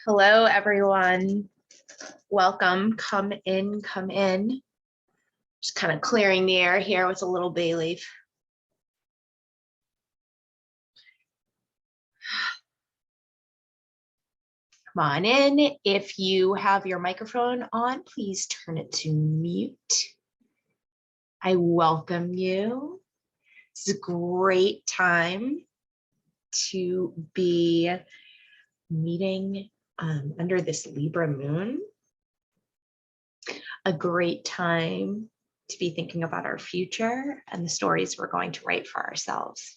Hello, everyone. Welcome. Come in, come in. Just kind of clearing the air here with a little bay leaf. Come on in. If you have your microphone on, please turn it to mute. I welcome you. It's a great time to be meeting under this Libra moon. A great time to be thinking about our future and the stories we're going to write for ourselves.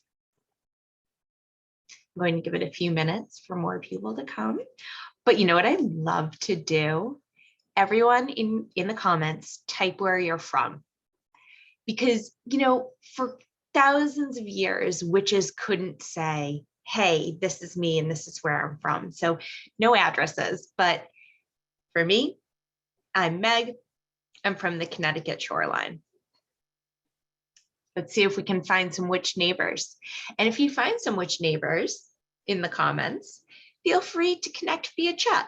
I'm going to give it a few minutes for more people to come. But you know what I love to do? Everyone in the comments, type where you're from. Because, you know, for thousands of years, witches couldn't say, hey, this is me and this is where I'm from. So no addresses. But for me, I'm Meg. I'm from the Connecticut shoreline. Let's see if we can find some witch neighbors. And if you find some witch neighbors in the comments, feel free to connect via chat.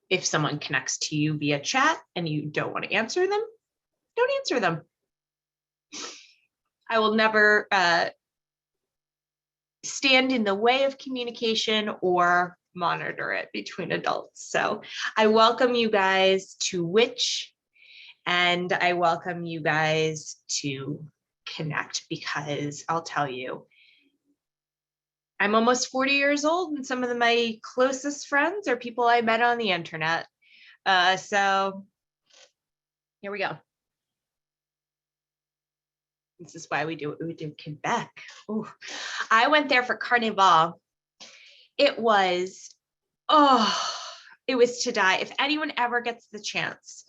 If someone connects to you via chat and you don't want to answer them, don't answer them. I will never stand in the way of communication or monitor it between adults. So I welcome you guys to Witch, and I welcome you guys to connect, because I'll tell you, I'm almost 40 years old, and some of my closest friends are people I met on the internet. So here we go. This is why we do what we do in Quebec. Ooh. I went there for Carnival. It was to die. If anyone ever gets the chance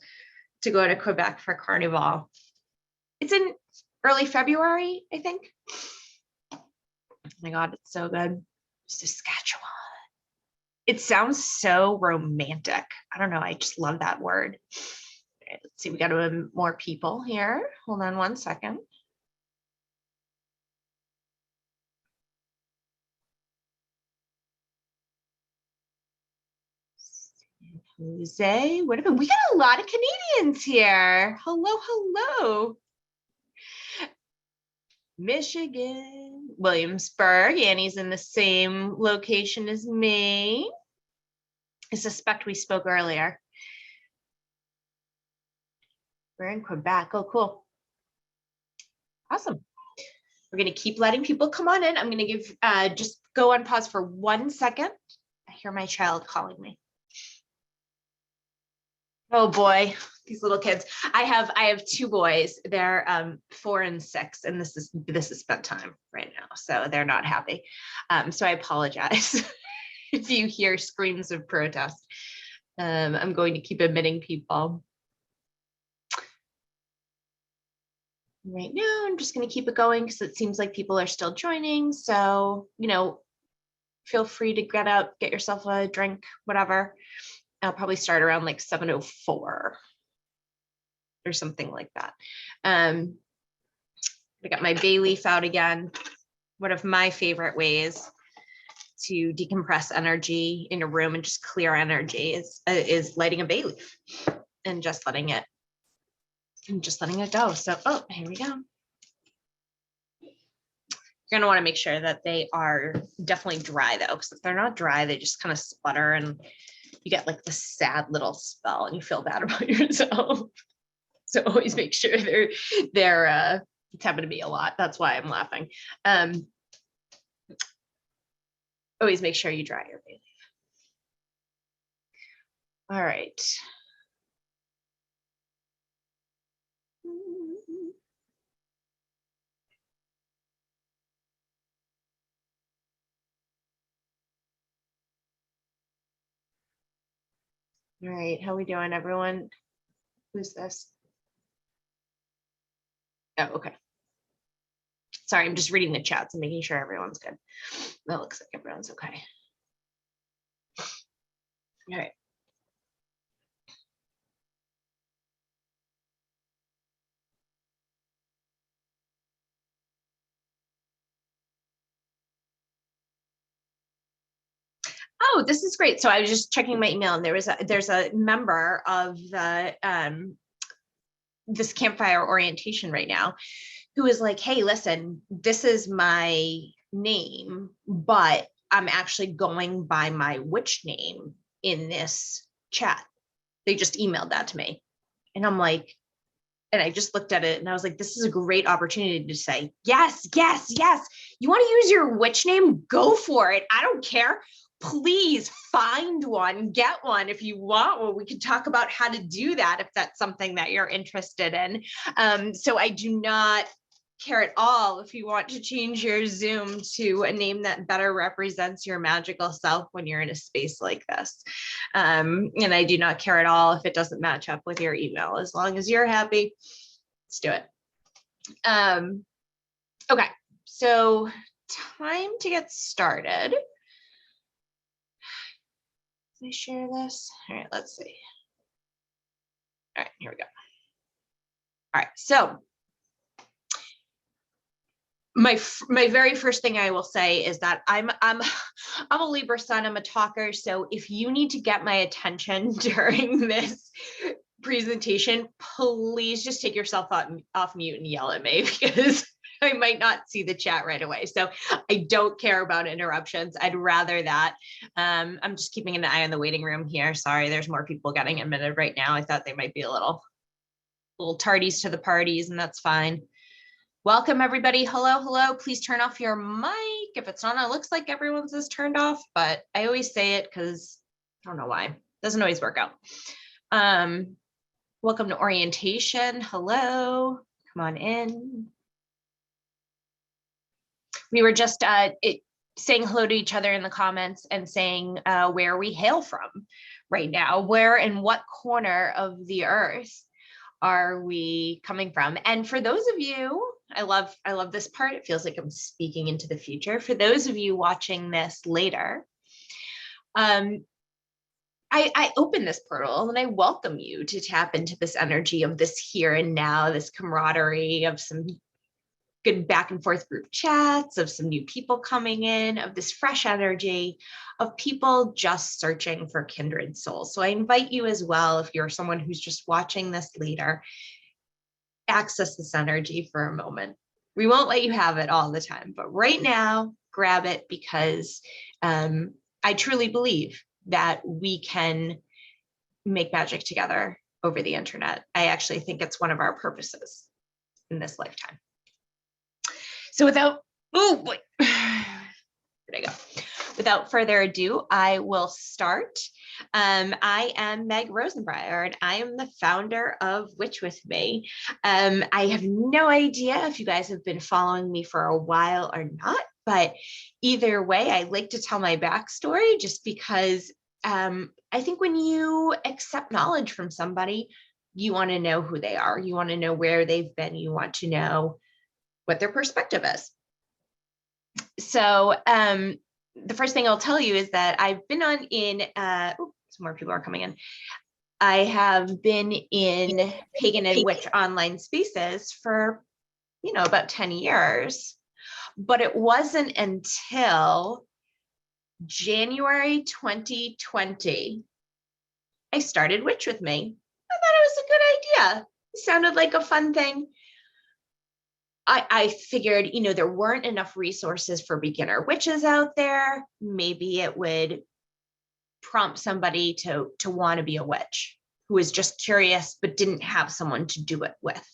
to go to Quebec for Carnival, it's in early February, I think. Oh my God, it's so good. Saskatchewan. It sounds so romantic. I don't know. I just love that word. All right, let's see. We got more people here. Hold on one second. Jose, what about, we got a lot of Canadians here. Hello, hello. Michigan, Williamsburg. Annie's in the same location as me. I suspect we spoke earlier. We're in Quebec. Oh, cool. Awesome. We're going to keep letting people come on in. I'm going to give, just go on pause for 1 second. I hear my child calling me. Oh boy, these little kids. I have two boys. They're 4 and 6, and this is bedtime right now, so they're not happy. So I apologize if you hear screams of protest. I'm going to keep admitting people. Right now, I'm just going to keep it going because it seems like people are still joining. So, you know, feel free to get up, get yourself a drink, whatever. I'll probably start around like 7:04 or something like that. I got my bay leaf out again. One of my favorite ways to decompress energy in a room and just clear energy is lighting a bay leaf and just letting it go. So, oh, here we go. You're gonna want to make sure that they are definitely dry though, because if they're not dry, they just kind of sputter and you get like this sad little spell and you feel bad about yourself. So always make sure they're it's happened to me a lot. That's why I'm laughing. Always make sure you dry your bay leaf. All right. All right, how we doing, everyone? Who's this? Oh, okay. Sorry, I'm just reading the chats and making sure everyone's good. That looks like everyone's okay. All right. Oh, this is great. So I was just checking my email, and there's a member of the this campfire orientation right now who is like, hey, listen, this is my name, but I'm actually going by my witch name in this chat. They just emailed that to me. And I'm like, and I just looked at it and I was like, this is a great opportunity to say, yes, yes, yes. You want to use your witch name? Go for it. I don't care. Please find one, get one if you want. Well, we can talk about how to do that if that's something that you're interested in. So I do not care at all if you want to change your Zoom to a name that better represents your magical self when you're in a space like this. And I do not care at all if it doesn't match up with your email. As long as you're happy, let's do it. Okay, so time to get started. Can I share this? All right, let's see. All right, here we go. All right, so my very first thing I will say is that I'm a Libra sun, I'm a talker. So if you need to get my attention during this presentation, please just take yourself off mute and yell at me, because I might not see the chat right away. So I don't care about interruptions. I'd rather that. I'm just keeping an eye on the waiting room here. Sorry, there's more people getting admitted right now. I thought they might be a little tardies to the parties, and that's fine. Welcome everybody. Hello, hello. Please turn off your mic if it's on. It looks like everyone's is turned off, but I always say it because I don't know why. It doesn't always work out. Welcome to orientation. Hello, come on in. We were just saying hello to each other in the comments and saying where we hail from right now. Where and what corner of the earth are we coming from? And for those of you, I love this part. It feels like I'm speaking into the future. For those of you watching this later, I open this portal and I welcome you to tap into this energy of this here and now, this camaraderie of some good back and forth group chats, of some new people coming in, of this fresh energy, of people just searching for kindred souls. So I invite you as well, if you're someone who's just watching this later, access this energy for a moment. We won't let you have it all the time, but right now, grab it, because I truly believe that we can make magic together over the internet. I actually think it's one of our purposes in this lifetime. So without, oh boy, where'd I go? Without further ado, I will start. I am Meg Rosenbriar, and I am the founder of Witch With Me. I have no idea if you guys have been following me for a while or not, but either way, I like to tell my backstory just because I think when you accept knowledge from somebody, you want to know who they are. You want to know where they've been. You want to know what their perspective is. So the first thing I'll tell you is that I've been on in, some more people are coming in. I have been in pagan and witch online spaces for, about 10 years, but it wasn't until January 2020, I started Witch With Me. I thought it was a good idea. It sounded like a fun thing. I figured, there weren't enough resources for beginner witches out there. Maybe it would prompt somebody to want to be a witch who was just curious but didn't have someone to do it with.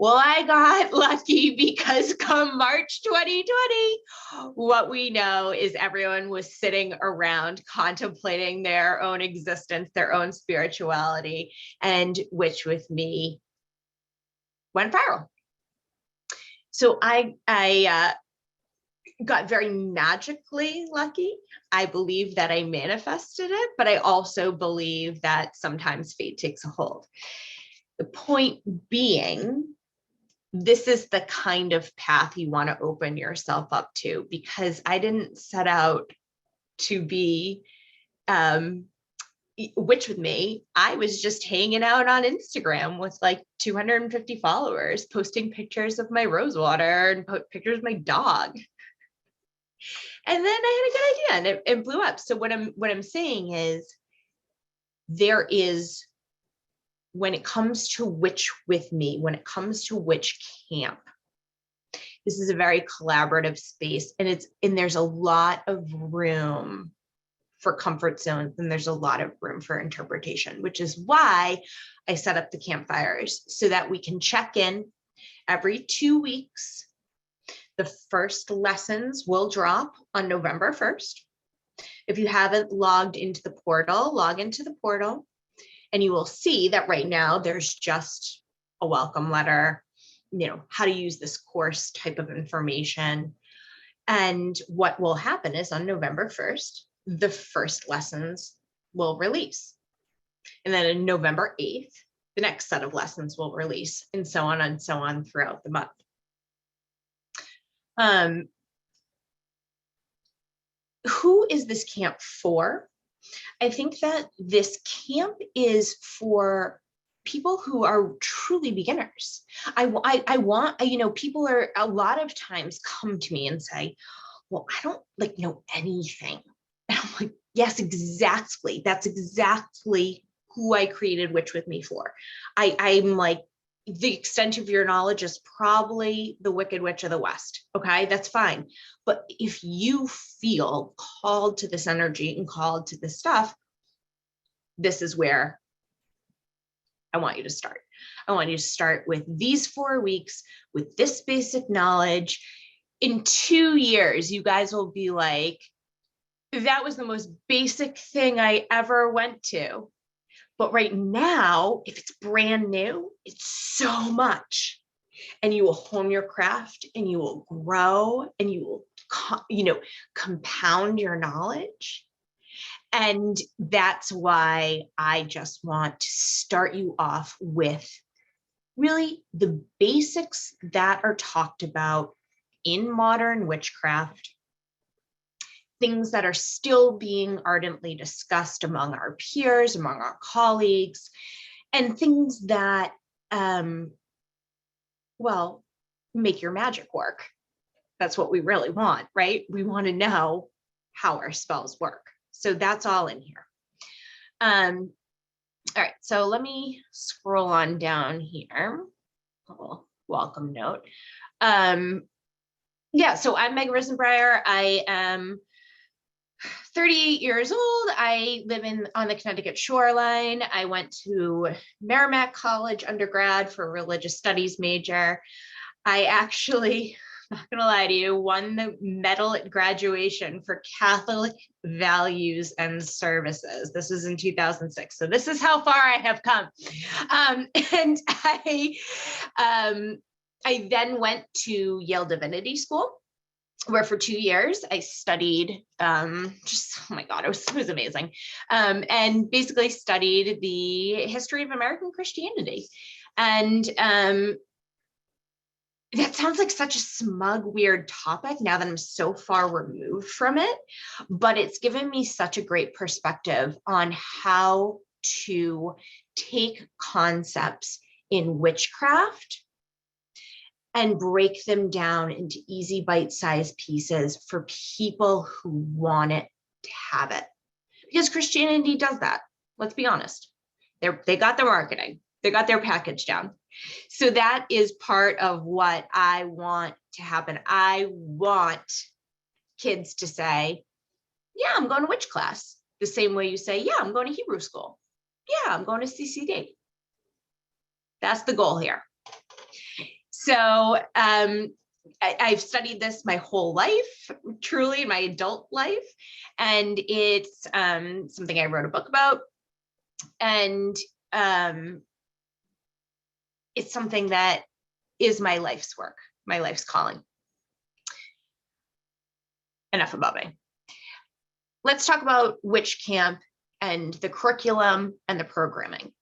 Well, I got lucky, because come March 2020, what we know is everyone was sitting around contemplating their own existence, their own spirituality, and Witch With Me went viral. So I got very magically lucky. I believe that I manifested it, but I also believe that sometimes fate takes a hold. The point being, this is the kind of path you want to open yourself up to, because I didn't set out to be Witch With Me. I was just hanging out on Instagram with like 250 followers, posting pictures of my rose water and pictures of my dog. And then I had a good idea and it blew up. So what I'm saying is there is, when it comes to Witch with Me, when it comes to witch camp, this is a very collaborative space, and there's a lot of room for comfort zones, and there's a lot of room for interpretation, which is why I set up the campfires so that we can check in every 2 weeks. The first lessons will drop on November 1st. If you haven't logged into the portal, log into the portal, and you will see that right now there's just a welcome letter, how to use this course type of information. And what will happen is on November 1st, the first lessons will release. And then on November 8th, the next set of lessons will release, and so on throughout the month. Who is this camp for? I think that this camp is for people who are truly beginners. I want, people are a lot of times come to me and say, well, I don't know anything. And I'm like, yes, exactly. That's exactly who I created Witch with Me for. I'm like, the extent of your knowledge is probably the Wicked Witch of the West. Okay, that's fine. But if you feel called to this energy and called to this stuff, this is where I want you to start. I want you to start with these 4 weeks with this basic knowledge. In 2 years, you guys will be like, that was the most basic thing I ever went to. But right now, if it's brand new, it's so much. And you will hone your craft and you will grow and you will, compound your knowledge. And that's why I just want to start you off with really the basics that are talked about in modern witchcraft, things that are still being ardently discussed among our peers, among our colleagues, and things that, make your magic work. That's what we really want, right? We want to know how our spells work. So that's all in here. All right, so let me scroll on down here. A little welcome note. So I'm Meg Risenbreyer. I am 38 years old. I live on the Connecticut shoreline. I went to Merrimack College undergrad for a religious studies major. I actually, not gonna lie to you, won the medal at graduation for Catholic values and services. This was in 2006. So this is how far I have come. And I then went to Yale Divinity School, where for 2 years I studied, oh my God, it was amazing. And basically studied the history of American Christianity. And that sounds like such a smug, weird topic now that I'm so far removed from it, but it's given me such a great perspective on how to take concepts in witchcraft and break them down into easy bite-sized pieces for people who want it to have it. Because Christianity does that. Let's be honest. They got their marketing. They got their package down. So that is part of what I want to happen. I want kids to say, yeah, I'm going to witch class. The same way you say, yeah, I'm going to Hebrew school. Yeah, I'm going to CCD. That's the goal here. So I've studied this my whole life, truly my adult life. And it's something I wrote a book about. And it's something that is my life's work, my life's calling. Enough about me. Let's talk about Witch Camp and the curriculum and the programming.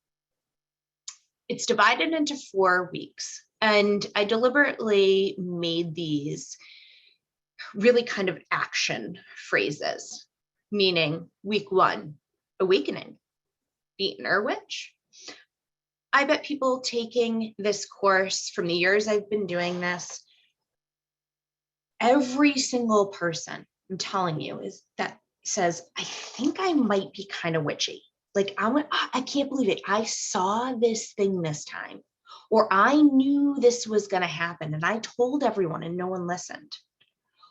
It's divided into 4 weeks, and I deliberately made these really kind of action phrases, meaning week 1, awakening, the inner witch. I bet people taking this course from the years I've been doing this every single person, I'm telling you, is that says, I think I might be kind of witchy. Like I can't believe it. I saw this thing this time, or I knew this was going to happen and I told everyone and no one listened,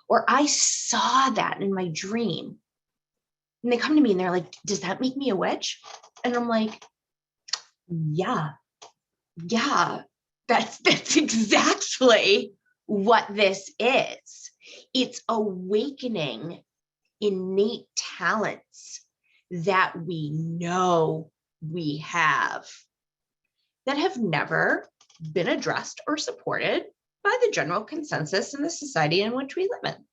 or I saw that in my dream. And they come to me and they're like, does that make me a witch? And I'm like, yeah, that's exactly what this is. It's awakening innate talents that we know we have that have never been addressed or supported by the general consensus in the society in which we live in.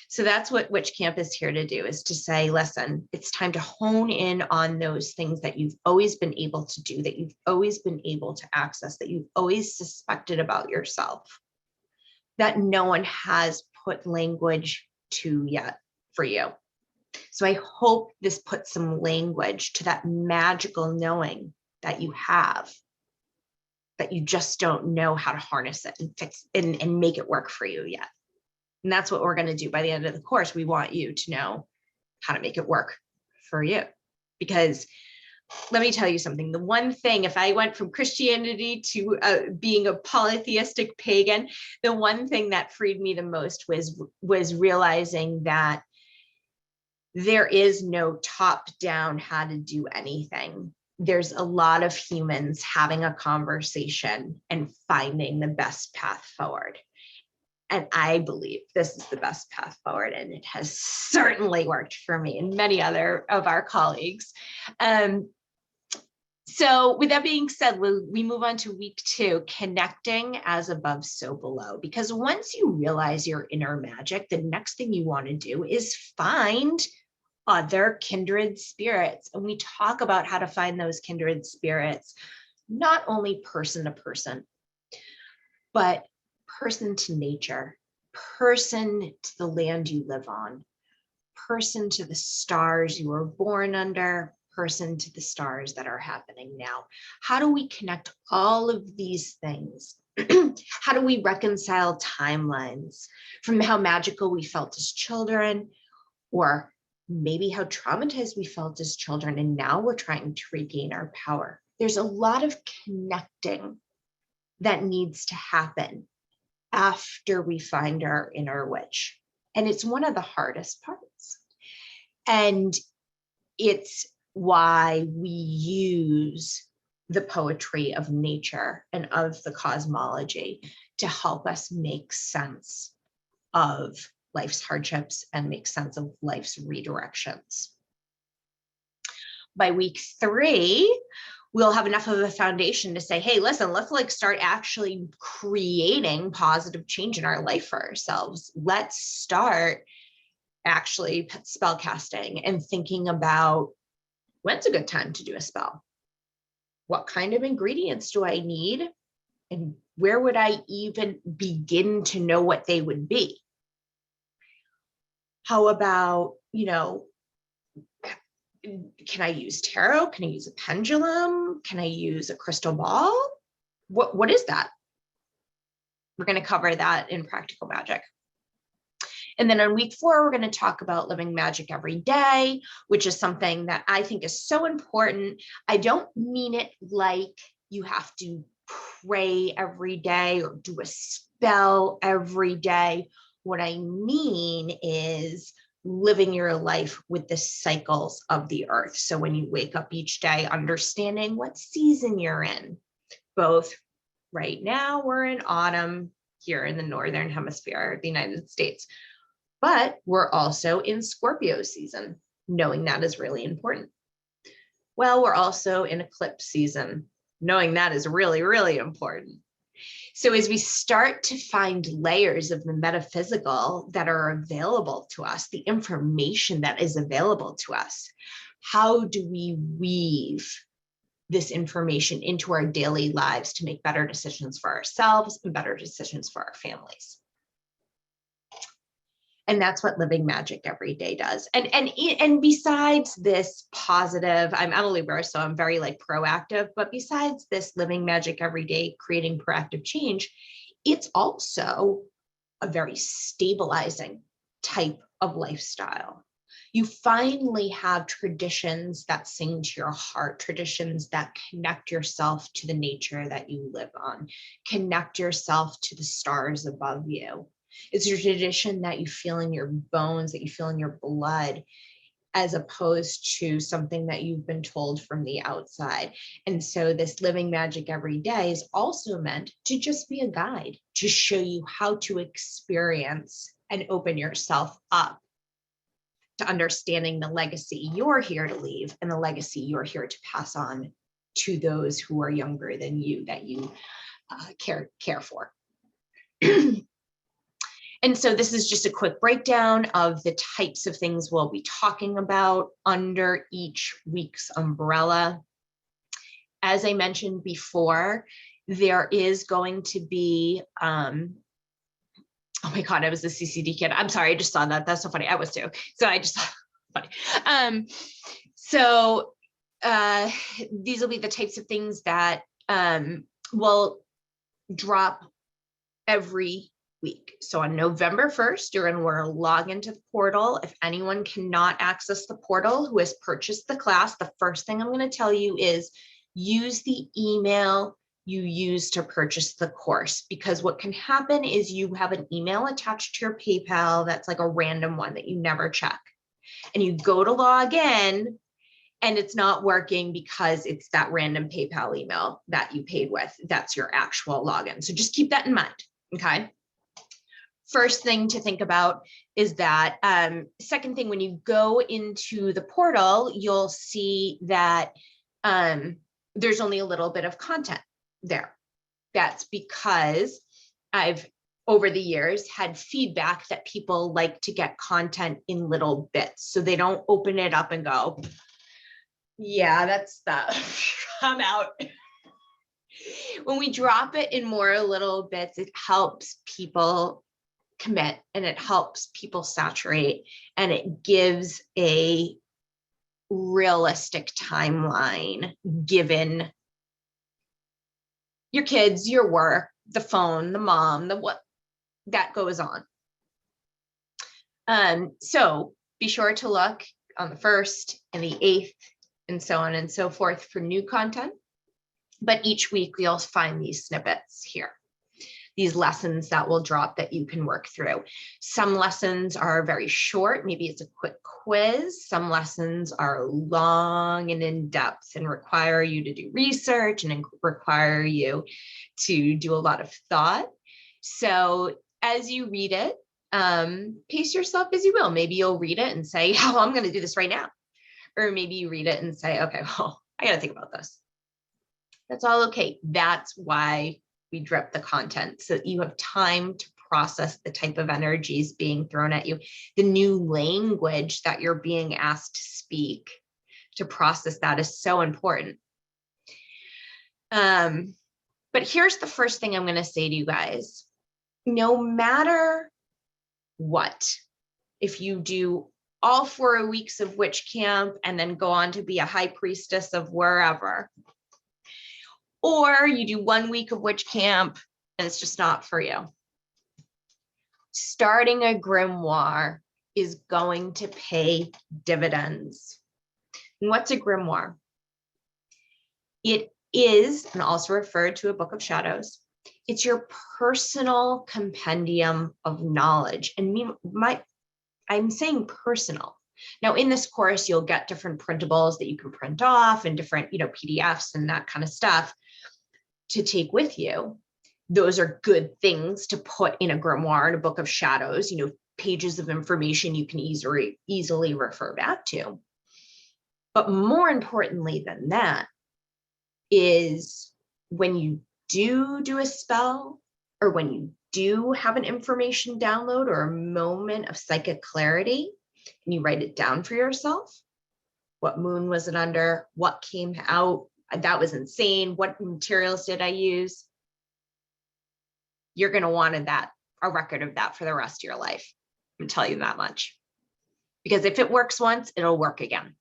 So that's what Witch Camp is here to do, is to say, listen, it's time to hone in on those things that you've always been able to do, that you've always been able to access, that you've always suspected about yourself, that no one has put language to yet for you. So I hope this puts some language to that magical knowing that you have, that you just don't know how to harness it and fix and make it work for you yet. And that's what we're going to do by the end of the course. We want you to know how to make it work for you. Because let me tell you something. The one thing, if I went from Christianity to being a polytheistic pagan, the one thing that freed me the most was realizing that there is no top down how to do anything. There's a lot of humans having a conversation and finding the best path forward. And I believe this is the best path forward, and it has certainly worked for me and many other of our colleagues. So with that being said, we move on to week 2, connecting as above, so below. Because once you realize your inner magic, the next thing you want to do is find other kindred spirits. And we talk about how to find those kindred spirits, not only person to person, but person to nature, person to the land you live on, person to the stars you were born under, person to the stars that are happening now. How do we connect all of these things? How do we reconcile timelines from how magical we felt as children, or maybe how traumatized we felt as children, and now we're trying to regain our power? There's a lot of connecting that needs to happen after we find our inner witch. And it's one of the hardest parts. And it's why we use the poetry of nature and of the cosmology to help us make sense of life's hardships and make sense of life's redirections. By week 3, we'll have enough of a foundation to say, hey, listen, let's start actually creating positive change in our life for ourselves. Let's start actually spell casting and thinking about when's a good time to do a spell. What kind of ingredients do I need? And where would I even begin to know what they would be? How about, can I use tarot? Can I use a pendulum? Can I use a crystal ball? What is that? We're going to cover that in Practical Magic. And then on week 4, we're going to talk about living magic every day, which is something that I think is so important. I don't mean it like you have to pray every day or do a spell every day. What I mean is living your life with the cycles of the earth. So when you wake up each day, understanding what season you're in. Both right now, we're in autumn here in the Northern Hemisphere of the United States, but we're also in Scorpio season, knowing that is really important. Well, we're also in eclipse season, knowing that is really, really important. So as we start to find layers of the metaphysical that are available to us, the information that is available to us, how do we weave this information into our daily lives to make better decisions for ourselves and better decisions for our families? And that's what living magic every day does. And besides this positive, I'm a Libra, so I'm very proactive, but besides this living magic every day, creating proactive change, it's also a very stabilizing type of lifestyle. You finally have traditions that sing to your heart, traditions that connect yourself to the nature that you live on, connect yourself to the stars above you. It's a tradition that you feel in your bones, that you feel in your blood, as opposed to something that you've been told from the outside. And so this living magic every day is also meant to just be a guide, to show you how to experience and open yourself up to understanding the legacy you're here to leave and the legacy you're here to pass on to those who are younger than you, that you care for. And so this is just a quick breakdown of the types of things we'll be talking about under each week's umbrella. As I mentioned before, there is going to be, oh my God, I was a CCD kid. I'm sorry, I just saw that. That's so funny. I was too. So I just funny. These will be the types of things that will drop every week. So on November 1st, you're going to want to log into the portal. If anyone cannot access the portal who has purchased the class, the first thing I'm going to tell you is use the email you use to purchase the course, because what can happen is you have an email attached to your PayPal that's like a random one that you never check, and you go to log in and it's not working because it's that random PayPal email that you paid with. That's your actual login. So just keep that in mind. Okay. First thing to think about is that. Second thing, when you go into the portal, you'll see that there's only a little bit of content there. That's because I've, over the years, had feedback that people like to get content in little bits. So they don't open it up and go, yeah, that's stuff. I'm out. When we drop it in more little bits, it helps people commit and it helps people saturate, and it gives a realistic timeline given your kids, your work, the phone, the mom, the what that goes on. So be sure to look on the 1st and the 8th and so on and so forth for new content. But each week you'll find these snippets here, these lessons that will drop that you can work through. Some lessons are very short, maybe it's a quick quiz. Some lessons are long and in depth and require you to do research and require you to do a lot of thought. So as you read it, pace yourself as you will. Maybe you'll read it and say, oh, I'm going to do this right now. Or maybe you read it and say, okay, well, I got to think about this. That's all okay. That's why we drip the content, so that you have time to process the type of energies being thrown at you, the new language that you're being asked to speak. To process that is so important. But here's the first thing I'm going to say to you guys. No matter what, if you do all 4 weeks of witch camp and then go on to be a high priestess of wherever, or you do 1 week of witch camp and it's just not for you, starting a grimoire is going to pay dividends. And what's a grimoire? It is, and also referred to, a book of shadows. It's your personal compendium of knowledge. And I'm saying personal. Now, in this course, you'll get different printables that you can print off and different, PDFs and that kind of stuff to take with you. Those are good things to put in a grimoire, in a book of shadows, pages of information you can easily refer back to. But more importantly than that is when you do a spell, or when you do have an information download or a moment of psychic clarity, and you write it down for yourself. What moon was it under? What came out? That was insane. What materials did I use? You're going to want a record of that for the rest of your life. I'm telling you that much. Because if it works once, it'll work again.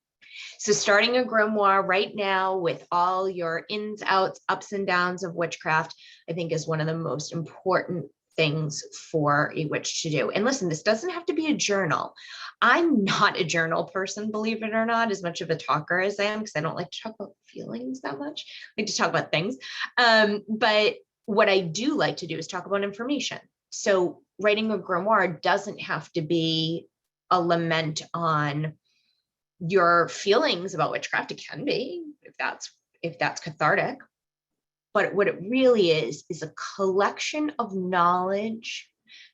So starting a grimoire right now with all your ins, outs, ups and downs of witchcraft, I think is one of the most important things for a witch to do. And listen, this doesn't have to be a journal. I'm not a journal person, believe it or not, as much of a talker as I am, because I don't like to talk about feelings that much. I like to talk about things. But what I do like to do is talk about information. So writing a grimoire doesn't have to be a lament on your feelings about witchcraft. It can be, if that's cathartic. But what it really is a collection of knowledge,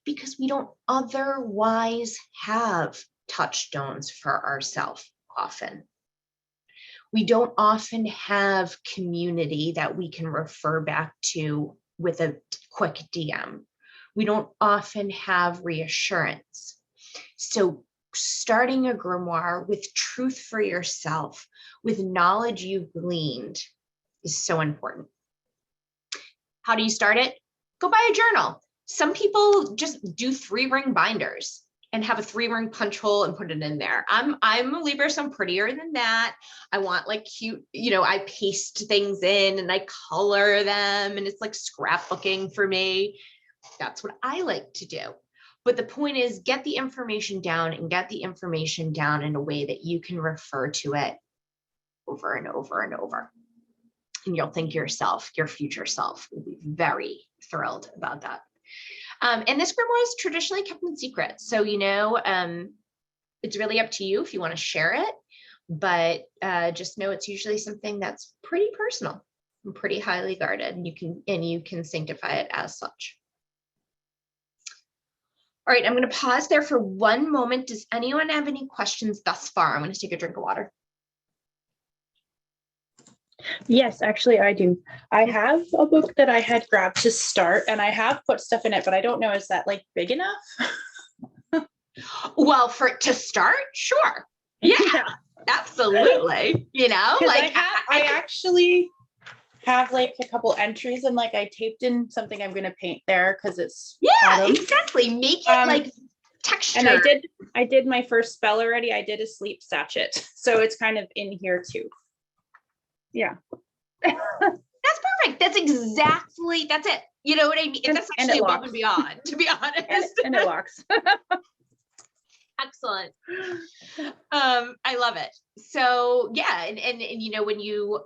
because we don't otherwise have touchstones for ourselves often. We don't often have community that we can refer back to with a quick DM. We don't often have reassurance. So starting a grimoire with truth for yourself, with knowledge you've gleaned, is so important. How do you start it? Go buy a journal. Some people just do 3-ring binders and have a 3-ring punch hole and put it in there. I'm a Libra, so I'm prettier than that. I want like cute, I paste things in and I color them, and it's like scrapbooking for me. That's what I like to do. But the point is, get the information down, and get the information down in a way that you can refer to it over and over and over. And you'll think your future self will be very thrilled about that. And this grimoire is traditionally kept in secret. So, it's really up to you if you want to share it, but just know it's usually something that's pretty personal and pretty highly guarded, and you can sanctify it as such. All right, I'm going to pause there for one moment. Does anyone have any questions thus far? I'm going to take a drink of water. Yes, actually, I do. I have a book that I had grabbed to start, and I have put stuff in it, but I don't know, is that like big enough? Well, to start, sure. Yeah. Absolutely. I actually have like a couple entries, and like I taped in something I'm going to paint there because it's autumn. Exactly. Make it like texture. And I did my first spell already. I did a sleep sachet, so it's kind of in here too. Yeah. That's perfect. That's it. You know what I mean? That's actually above and beyond, to be honest. And it locks. Excellent. I love it. So yeah, and when you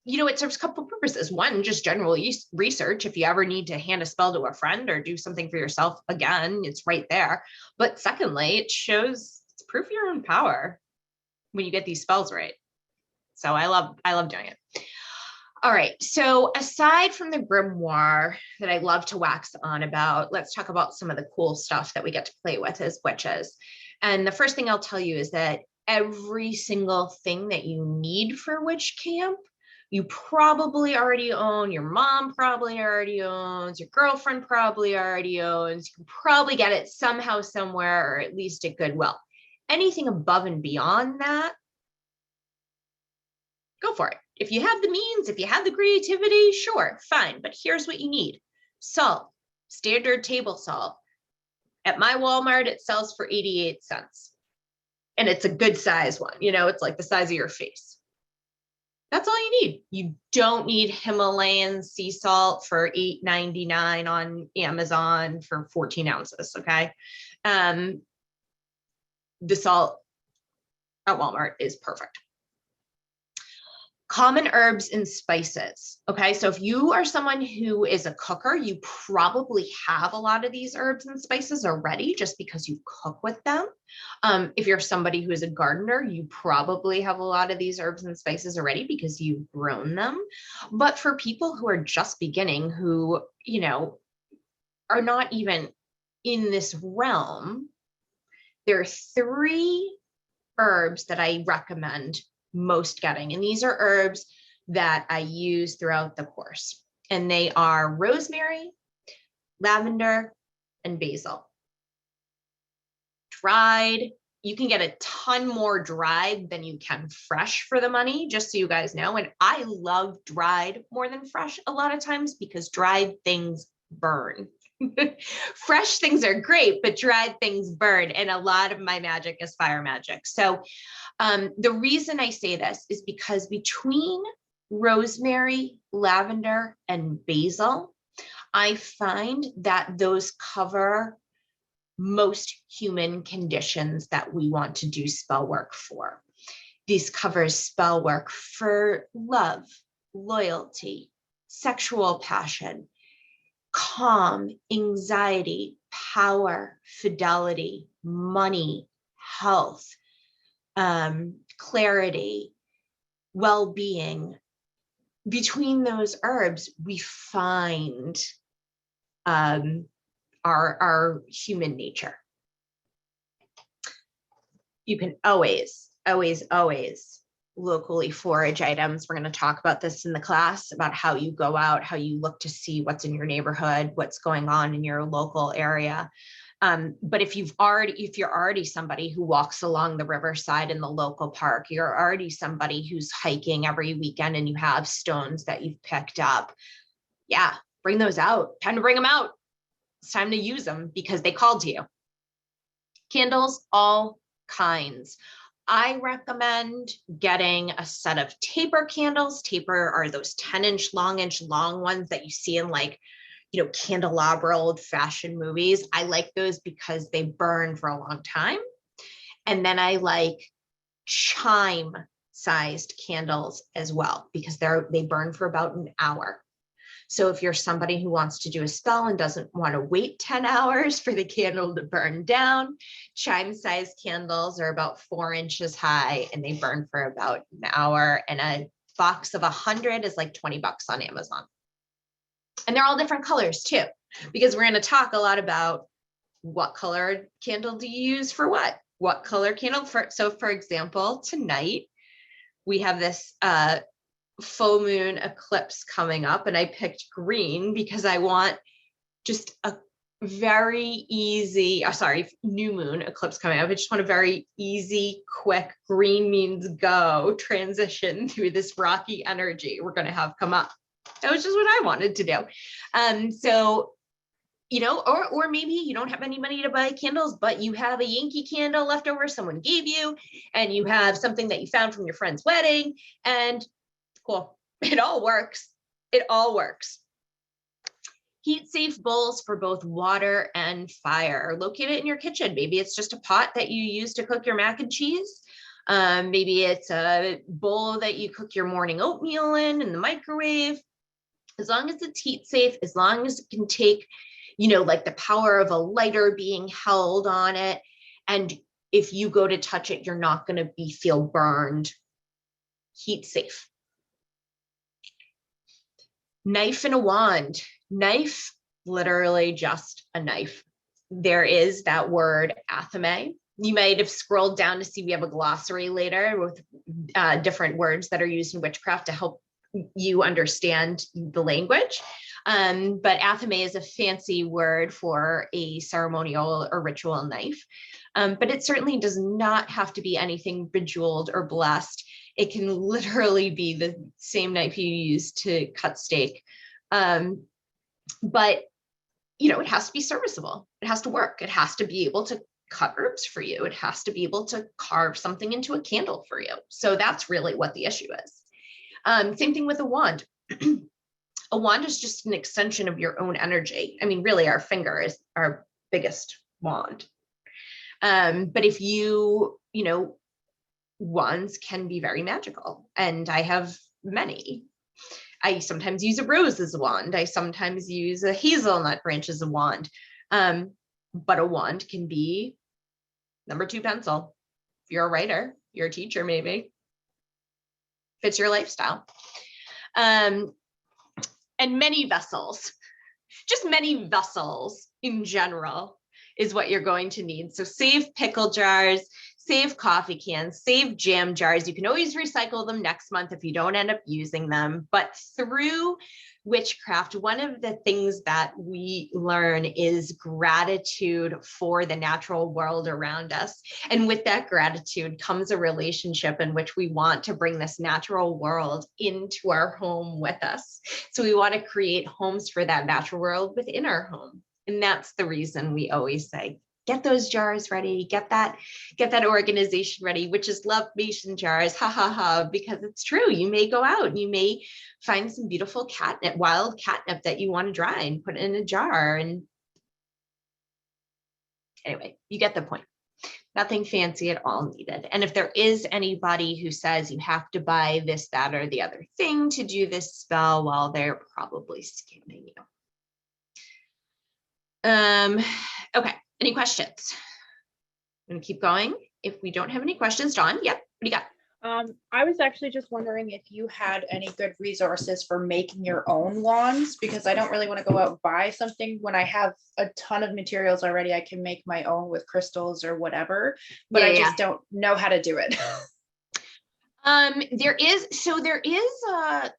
it serves a couple of purposes. One, just general research. If you ever need to hand a spell to a friend or do something for yourself, again, it's right there. But secondly, it's proof of your own power when you get these spells right. So I love doing it. All right. So aside from the grimoire that I love to wax on about, let's talk about some of the cool stuff that we get to play with as witches. And the first thing I'll tell you is that every single thing that you need for witch camp, you probably already own, your mom probably already owns, your girlfriend probably already owns. You can probably get it somehow, somewhere, or at least at Goodwill. Anything above and beyond that, go for it. If you have the means, if you have the creativity, sure, fine. But here's what you need. Salt, standard table salt. At my Walmart, it sells for 88 cents. And it's a good size one. It's like the size of your face. That's all you need. You don't need Himalayan sea salt for $8.99 on Amazon for 14 ounces, okay? The salt at Walmart is perfect. Common herbs and spices. Okay, so if you are someone who is a cooker, you probably have a lot of these herbs and spices already just because you cook with them. If you're somebody who is a gardener, you probably have a lot of these herbs and spices already because you've grown them. But for people who are just beginning, who, are not even in this realm, there are 3 herbs that I recommend most getting. And these are herbs that I use throughout the course. And they are rosemary, lavender, and basil. Dried, you can get a ton more dried than you can fresh for the money, just so you guys know. And I love dried more than fresh a lot of times because dried things burn. Fresh things are great, but dried things burn. And a lot of my magic is fire magic. So the reason I say this is because between rosemary, lavender, and basil, I find that those cover most human conditions that we want to do spell work for. These covers spell work for love, loyalty, sexual passion, calm, anxiety, power, fidelity, money, health, clarity, well-being. Between those herbs, we find our human nature. You can always locally forage items. We're going to talk about this in the class about how you go out, how you look to see what's in your neighborhood, what's going on in your local area. But if you're already somebody who walks along the riverside in the local park, you're already somebody who's hiking every weekend and you have stones that you've picked up. Yeah, bring those out. Time to bring them out. It's time to use them because they called to you. Candles, all kinds. I recommend getting a set of taper candles. Taper are those 10-inch long ones that you see in like, candelabra old fashioned movies. I like those because they burn for a long time. And then I like chime sized candles as well because they burn for about an hour. So if you're somebody who wants to do a spell and doesn't want to wait 10 hours for the candle to burn down, chime-sized candles are about 4 inches high and they burn for about an hour. And a box of 100 is like $20 on Amazon. And they're all different colors too, because we're going to talk a lot about what color candle do you use for what color candle for. So for example, tonight we have this full moon eclipse coming up and I picked green because I want just a very easy, new moon eclipse coming up. I just want a very easy, quick, green means go transition through this rocky energy we're going to have come up. That was just what I wanted to do. So, or maybe you don't have any money to buy candles, but you have a Yankee candle left over someone gave you, and you have something that you found from your friend's wedding, and cool. It all works. It all works. Heat safe bowls for both water and fire. Locate it in your kitchen. Maybe it's just a pot that you use to cook your mac and cheese. Maybe it's a bowl that you cook your morning oatmeal in the microwave. As long as it's heat safe, as long as it can take, like the power of a lighter being held on it. And if you go to touch it, you're not going to feel burned. Heat safe. Knife and a wand. Knife, literally just a knife. There is that word athame. You might have scrolled down to see we have a glossary later with different words that are used in witchcraft to help you understand the language. But athame is a fancy word for a ceremonial or ritual knife. But it certainly does not have to be anything bejeweled or blessed. It can literally be the same knife you use to cut steak. But, it has to be serviceable. It has to work. It has to be able to cut herbs for you. It has to be able to carve something into a candle for you. So that's really what the issue is. Same thing with a wand. A wand is just an extension of your own energy. I mean, really, our finger is our biggest wand. But if wands can be very magical, and I have many. I sometimes use a rose as a wand. I sometimes use a hazelnut branch as a wand. But a wand can be number 2 pencil. If you're a writer, you're a teacher, maybe. Fits your lifestyle. And many vessels, just many vessels in general is what you're going to need. So save pickle jars, save coffee cans, save jam jars. You can always recycle them next month if you don't end up using them. But through witchcraft, one of the things that we learn is gratitude for the natural world around us. And with that gratitude comes a relationship in which we want to bring this natural world into our home with us. So we want to create homes for that natural world within our home. And that's the reason we always say, get those jars ready, get that organization ready, which is love mason jars, ha ha ha, because it's true. You may go out and you may find some beautiful catnip, wild catnip that you want to dry and put it in a jar. And anyway, you get the point. Nothing fancy at all needed. And if there is anybody who says you have to buy this, that, or the other thing to do this spell, well, they're probably scamming you. Okay, any questions? I'm gonna keep going. If we don't have any questions, Dawn, yep, what do you got? I was actually just wondering if you had any good resources for making your own wands, because I don't really want to go out and buy something when I have a ton of materials already. I can make my own with crystals or whatever, but I just don't know how to do it. There is a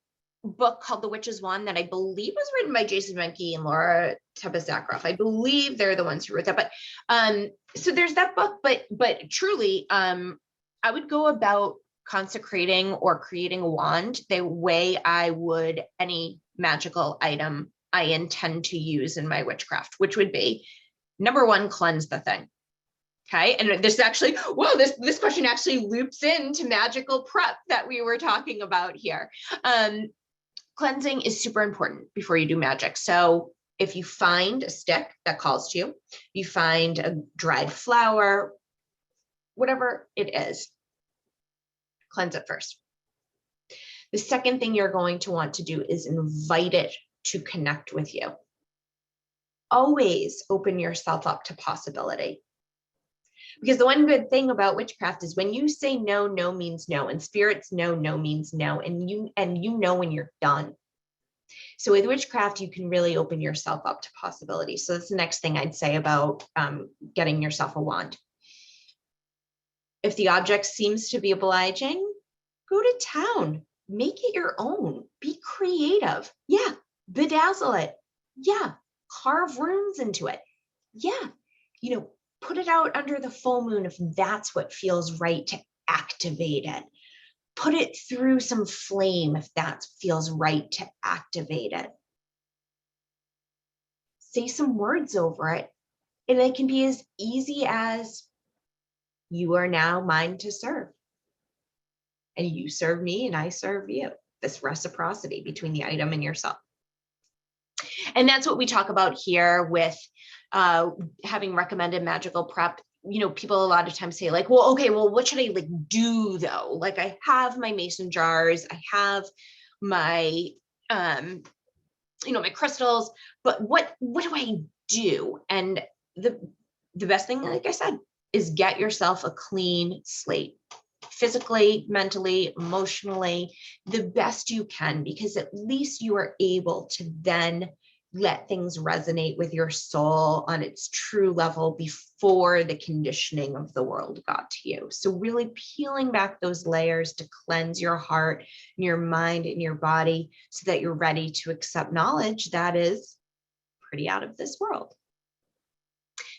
book called The Witch's Wand that I believe was written by Jason Menke and Laura Tepes-Zakroff. I believe they're the ones who wrote that. But so there's that book, but truly, I would go about consecrating or creating a wand the way I would any magical item I intend to use in my witchcraft, which would be number one, cleanse the thing. Okay. And this actually, well, this question actually loops into magical prep that we were talking about here. Cleansing is super important before you do magic. So if you find a stick that calls to you, you find a dried flower, whatever it is, cleanse it first. The second thing you're going to want to do is invite it to connect with you. Always open yourself up to possibility. Because the one good thing about witchcraft is when you say no, no means no, and spirits know no means no, and you know when you're done. So with witchcraft, you can really open yourself up to possibility. So that's the next thing I'd say about getting yourself a wand. If the object seems to be obliging, go to town, make it your own, be creative. Yeah, bedazzle it. Yeah, carve runes into it. Yeah, put it out under the full moon if that's what feels right to activate it. Put it through some flame if that feels right to activate it. Say some words over it, and it can be as easy as, you are now mine to serve. And you serve me and I serve you. This reciprocity between the item and yourself. And that's what we talk about here with having recommended magical prep. People a lot of times say like, well, okay, well, what should I do though? Like I have my mason jars, I have my, my crystals, but what do I do? And the best thing, like I said, is get yourself a clean slate, physically, mentally, emotionally, the best you can, because at least you are able to then let things resonate with your soul on its true level before the conditioning of the world got to you. So really peeling back those layers to cleanse your heart, your mind, and your body so that you're ready to accept knowledge that is pretty out of this world.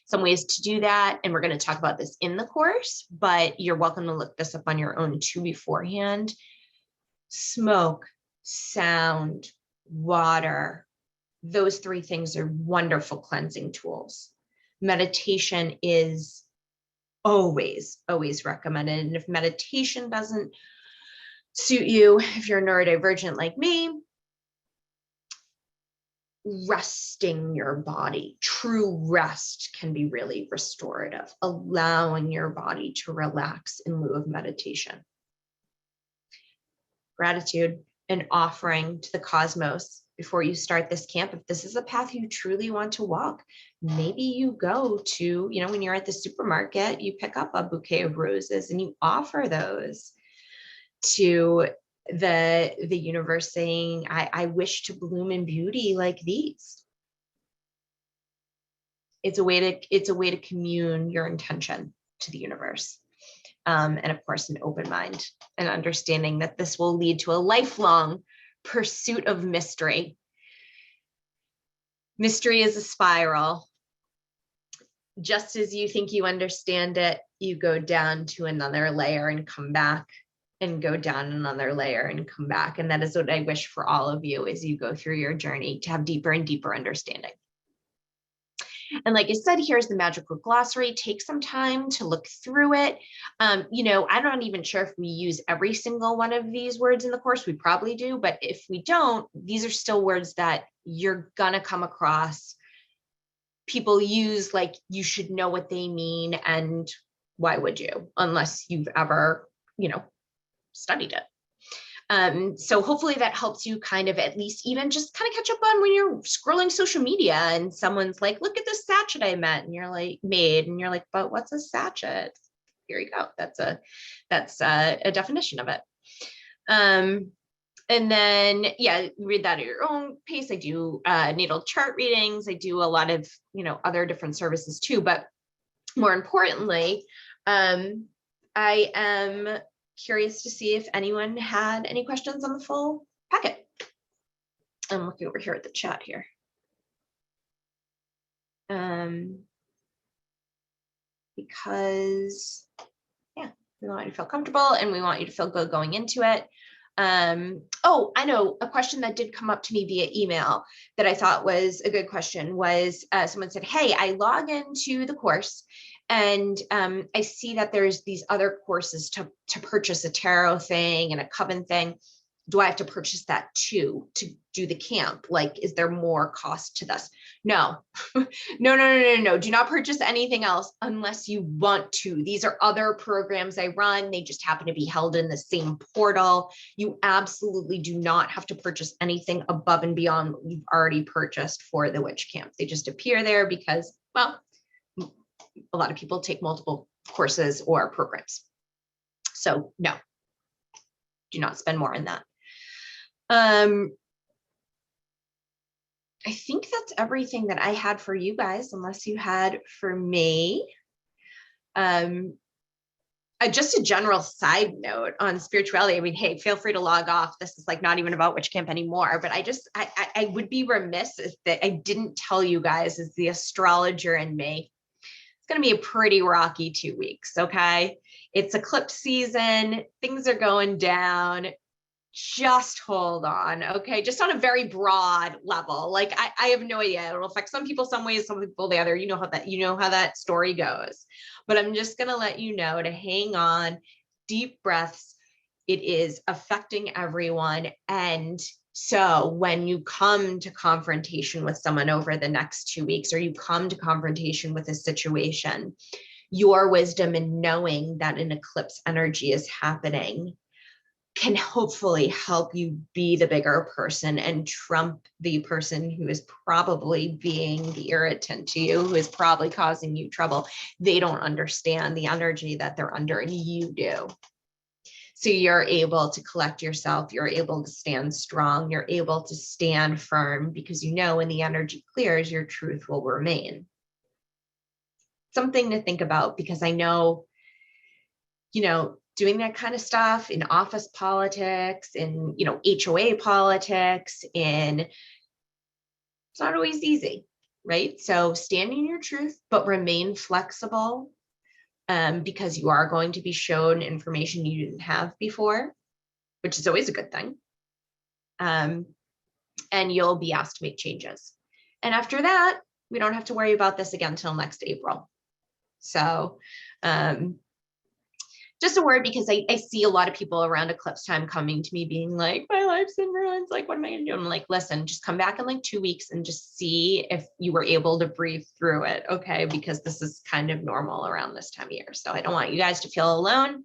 Some ways to do that, and we're going to talk about this in the course, but you're welcome to look this up on your own too beforehand. Smoke, sound, water, those three things are wonderful cleansing tools. Meditation is always recommended. And if meditation doesn't suit you, if you're neurodivergent like me, resting your body, true rest can be really restorative, allowing your body to relax in lieu of meditation. Gratitude and offering to the cosmos before you start this camp. If this is a path you truly want to walk, maybe you go to, when you're at the supermarket, you pick up a bouquet of roses and you offer those to the universe, saying, I wish to bloom in beauty like these. It's a way to commune your intention to the universe. And of course, an open mind and understanding that this will lead to a lifelong pursuit of mystery. Mystery is a spiral. Just as you think you understand it, you go down to another layer and come back, and go down another layer and come back. And that is what I wish for all of you as you go through your journey, to have deeper and deeper understanding. And like I said, here's the magical glossary. Take some time to look through it. I'm not even sure if we use every single one of these words in the course. We probably do, but if we don't, these are still words that you're gonna come across. People use, like, you should know what they mean, and why would you, unless you've ever, studied it. So hopefully that helps you kind of at least even just kind of catch up on when you're scrolling social media and someone's like, look at this sachet I met, and you're like, but what's a sachet? Here you go. That's a definition of it. And then, yeah, read that at your own pace. I do natal chart readings. I do a lot of, other different services too. But more importantly, I am curious to see if anyone had any questions on the full packet. I'm looking over here at the chat here. Because, yeah, we want you to feel comfortable and we want you to feel good going into it. Oh, I know a question that did come up to me via email that I thought was a good question was someone said, hey, I log into the course and I see that there's these other courses to purchase a tarot thing and a coven thing. Do I have to purchase that too to do the camp? Like, is there more cost to this? No, no. Do not purchase anything else unless you want to. These are other programs I run. They just happen to be held in the same portal. You absolutely do not have to purchase anything above and beyond what you've already purchased for the witch camp. They just appear there because, well, a lot of people take multiple courses or programs. So no, do not spend more on that. I think that's everything that I had for you guys, unless you had for me. Just a general side note on spirituality. I mean, hey, feel free to log off. This is like not even about witch camp anymore, but I would be remiss if that I didn't tell you guys, as the astrologer in me, it's going to be a pretty rocky 2 weeks. Okay. It's eclipse season. Things are going down. Just hold on. Okay. Just on a very broad level. Like I have no idea. It'll affect some people some ways, some people the other. You know how that story goes. But I'm just going to let you know to hang on, deep breaths. It is affecting everyone. And so when you come to confrontation with someone over the next 2 weeks, or you come to confrontation with a situation, your wisdom in knowing that an eclipse energy is happening can hopefully help you be the bigger person and trump the person who is probably being the irritant to you, who is probably causing you trouble. They don't understand the energy that they're under, and you do. So you're able to collect yourself, you're able to stand strong, you're able to stand firm, because you know when the energy clears, your truth will remain. Something to think about, because I know, doing that kind of stuff in office politics, in, HOA politics, it's not always easy, right? So stand in your truth, but remain flexible, because you are going to be shown information you didn't have before, which is always a good thing. And you'll be asked to make changes. And after that, we don't have to worry about this again until next April. So, just a word, because I see a lot of people around eclipse time coming to me being like, my life's in ruins. Like, what am I gonna do? I'm like, listen, just come back in like 2 weeks and just see if you were able to breathe through it. Okay. Because this is kind of normal around this time of year. So I don't want you guys to feel alone.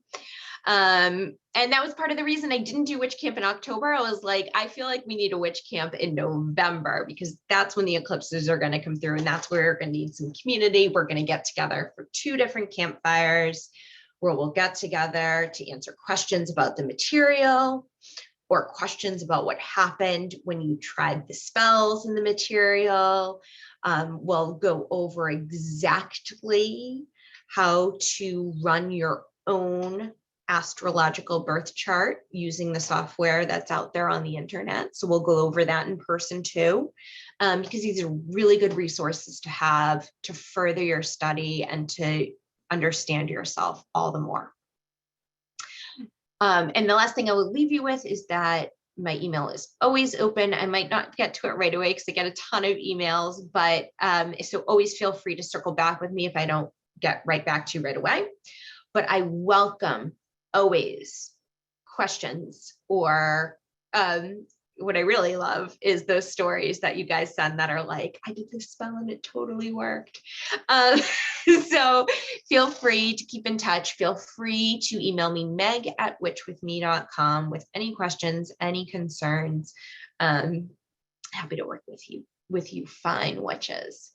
And that was part of the reason I didn't do witch camp in October. I was like, I feel like we need a witch camp in November, because that's when the eclipses are going to come through. And that's where we're going to need some community. We're going to get together for 2 different campfires, where we'll get together to answer questions about the material, or questions about what happened when you tried the spells in the material. We'll go over exactly how to run your own astrological birth chart using the software that's out there on the internet. So we'll go over that in person too, because these are really good resources to have to further your study and to understand yourself all the more. And the last thing I will leave you with is that my email is always open. I might not get to it right away because I get a ton of emails, but so always feel free to circle back with me if I don't get right back to you right away. But I welcome always questions, or what I really love is those stories that you guys send that are like, I did this spell and it totally worked. So feel free to keep in touch. Feel free to email me, meg@witchwithme.com, with any questions, any concerns. Happy to work with you fine witches.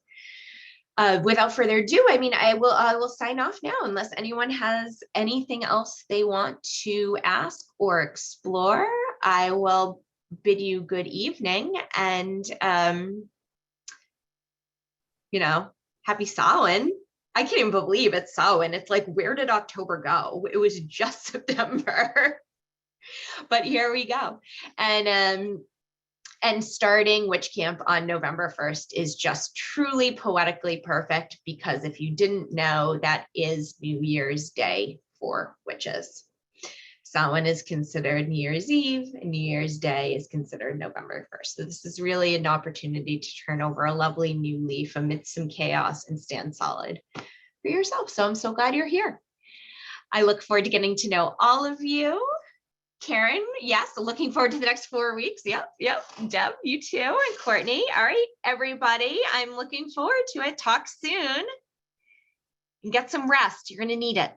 Without further ado, I mean, I will sign off now unless anyone has anything else they want to ask or explore. I will bid you good evening and, happy Samhain. I can't even believe it's Samhain. It's like, where did October go? It was just September, but here we go. And starting Witch Camp on November 1st is just truly poetically perfect, because if you didn't know, that is New Year's Day for witches. Samhain is considered New Year's Eve, and New Year's Day is considered November 1st. So this is really an opportunity to turn over a lovely new leaf amidst some chaos and stand solid for yourself. So I'm so glad you're here. I look forward to getting to know all of you. Karen, yes, looking forward to the next 4 weeks. Yep. Deb, you too, and Courtney. All right, everybody, I'm looking forward to it. Talk soon. And get some rest. You're going to need it.